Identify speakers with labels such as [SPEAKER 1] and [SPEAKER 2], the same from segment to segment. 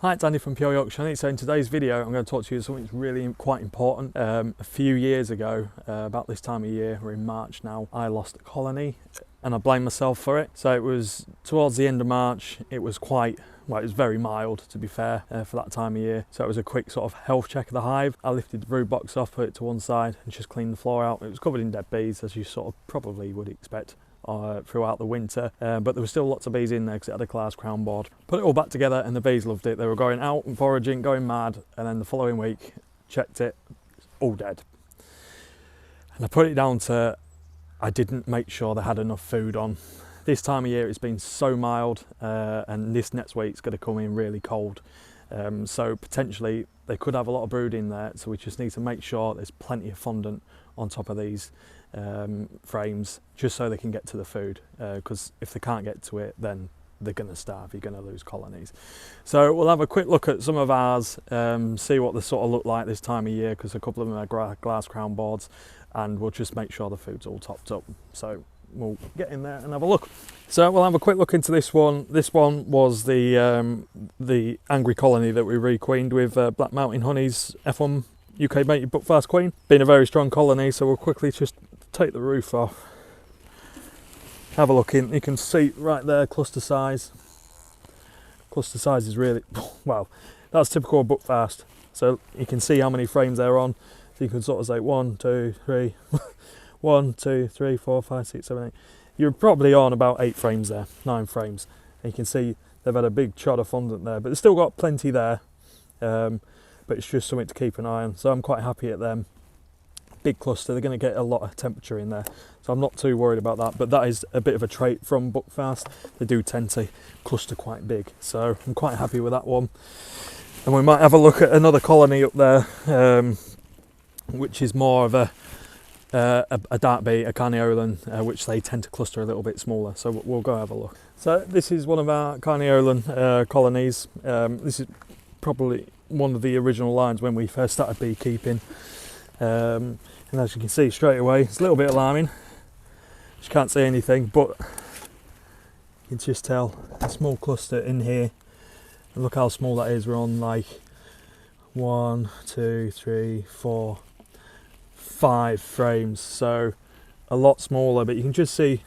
[SPEAKER 1] Hi, it's Andy from Pure Yorkshire. So in today's video I'm going to talk to you about something that's really quite important. A few years ago, about this time of year, we're in March now, I lost a colony and I blame myself for it. So it was towards the end of March. It was quite, well, it was very mild to be fair for that time of year. So it was a quick sort of health check of the hive. I lifted the brood box off, put it to one side and just cleaned the floor out. It was covered in dead bees, as you sort of probably would expect throughout the winter, but there were still lots of bees in there because it had a glass crown board. Put it all back together and the bees loved it. They were going out and foraging, going mad, and then the following week checked it, all dead. And I put it down to I didn't make sure they had enough food on. This time of year it's been so mild, and this next week's going to come in really cold, so potentially they could have a lot of brood in there, so we just need to make sure there's plenty of fondant on top of these frames, just so they can get to the food, because if they can't get to it then they're going to starve, you're going to lose colonies. So we'll have a quick look at some of ours, see what they sort of look like this time of year, because a couple of them are glass crown boards, and we'll just make sure the food's all topped up. So we'll get in there and have a look. So we'll have a quick look into this one. This one was the angry colony that we requeened with Black Mountain Honey's F1 UK mated Buckfast queen. Been a very strong colony, so we'll quickly just take the roof off. Have a look in. You can see right there, cluster size. Cluster size is really, well, that's typical of Buckfast. So you can see how many frames they're on. So you can sort of say 1, 2, 3, 1, 2, 3, 4, 5, 6, 7, 8. You're probably on about 8 frames there, 9 frames. And you can see they've had a big chod of fondant there, but they've still got plenty there. But it's just something to keep an eye on. So I'm quite happy at them. Big cluster, they're going to get a lot of temperature in there. So I'm not too worried about that, but that is a bit of a trait from Buckfast. They do tend to cluster quite big. So I'm quite happy with that one. And we might have a look at another colony up there, which is more of a dark bee, a carniolan, which they tend to cluster a little bit smaller. So we'll go have a look. So this is one of our carniolan colonies. This is probably one of the original lines when we first started beekeeping. And as you can see straight away, it's a little bit alarming. You can't see anything, but you can just tell a small cluster in here. And look how small that is. We're on like 1, 2, 3, 4, 5 frames, so a lot smaller, but you can just see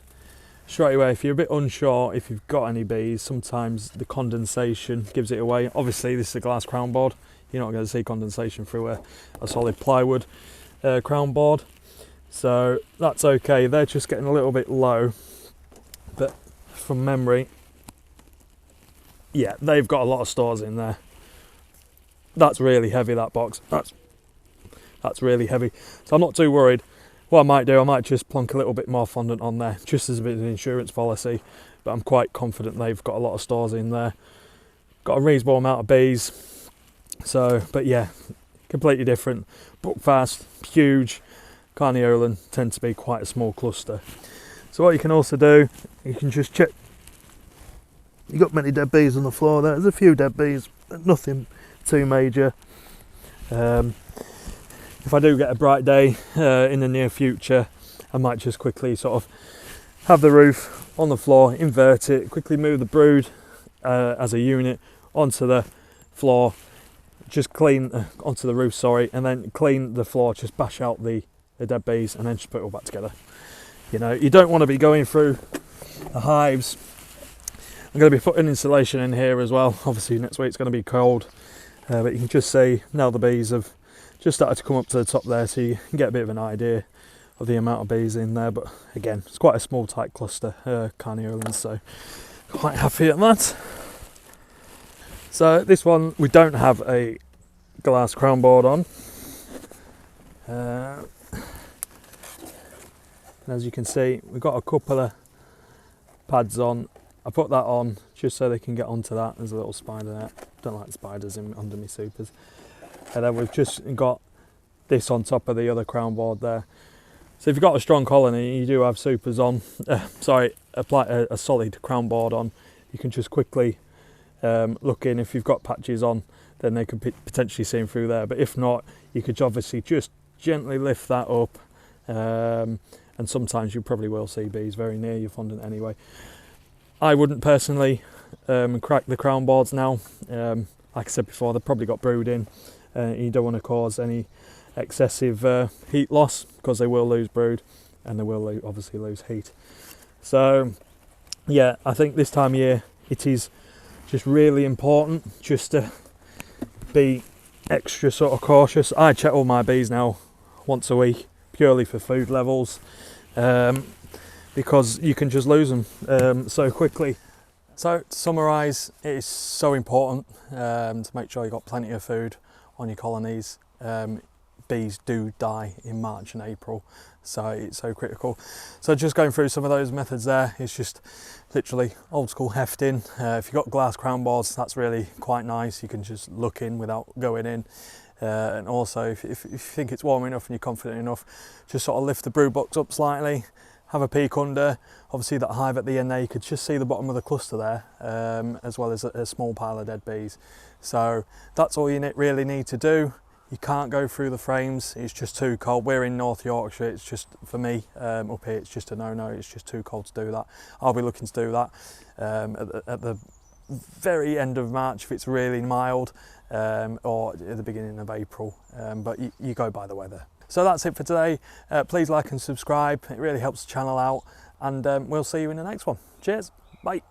[SPEAKER 1] straight away if you're a bit unsure if you've got any bees, sometimes the condensation gives it away. Obviously this is a glass crown board, you're not going to see condensation through a solid plywood crown board, so that's okay. They're just getting a little bit low, but from memory, yeah, they've got a lot of stores in there. That's really heavy, that box. That's really heavy, so I'm not too worried. What I might do, I might just plonk a little bit more fondant on there, just as a bit of an insurance policy, but I'm quite confident they've got a lot of stores in there. Got a reasonable amount of bees, so, but yeah, completely different. Buckfast, huge. Carniolan tend to be quite a small cluster. So what you can also do, you can just check. You've got many dead bees on the floor there. There's a few dead bees, but nothing too major. If I do get a bright day in the near future, I might just quickly sort of have the roof on the floor, invert it, quickly move the brood as a unit onto the floor, just clean onto the roof, sorry, and then clean the floor, just bash out the dead bees and then just put it all back together. You know, you don't want to be going through the hives. I'm going to be putting insulation in here as well. Obviously next week it's going to be cold, but you can just see now the bees have just started to come up to the top there, so you can get a bit of an idea of the amount of bees in there. But again, it's quite a small tight cluster, carniolans, so quite happy at that. So this one we don't have a glass crown board on, and as you can see we've got a couple of pads on. I put that on just so they can get onto that. There's a little spider there. Don't like spiders under my supers. And then we've just got this on top of the other crown board there. So if you've got a strong colony, you do have supers on, apply a solid crown board on, you can just quickly look in. If you've got patches on, then they could potentially see them through there. But if not, you could obviously just gently lift that up, and sometimes you probably will see bees very near your fondant anyway. I wouldn't personally crack the crown boards now. like I said before, they've probably got brood in. You don't want to cause any excessive heat loss, because they will lose brood and they will obviously lose heat. So yeah, I think this time of year it is just really important just to be extra sort of cautious. I check all my bees now once a week, purely for food levels, because you can just lose them so quickly. So to summarise, it is so important to make sure you've got plenty of food on your colonies. Bees do die in March and April, so it's so critical. So just going through some of those methods there, it's just literally old school hefting. If you've got glass crown boards, that's really quite nice. You can just look in without going in. And also if you think it's warm enough and you're confident enough, just sort of lift the brood box up slightly, have a peek under. Obviously that hive at the end there, you could just see the bottom of the cluster there, as well as a small pile of dead bees. So that's all you really need to do. You can't go through the frames, it's just too cold. We're in North Yorkshire, it's just, for me, up here, it's just a no-no, it's just too cold to do that. I'll be looking to do that at the very end of March if it's really mild, or at the beginning of April, but you go by the weather. So that's it for today. Please like and subscribe, it really helps the channel out, and we'll see you in the next one. Cheers, bye.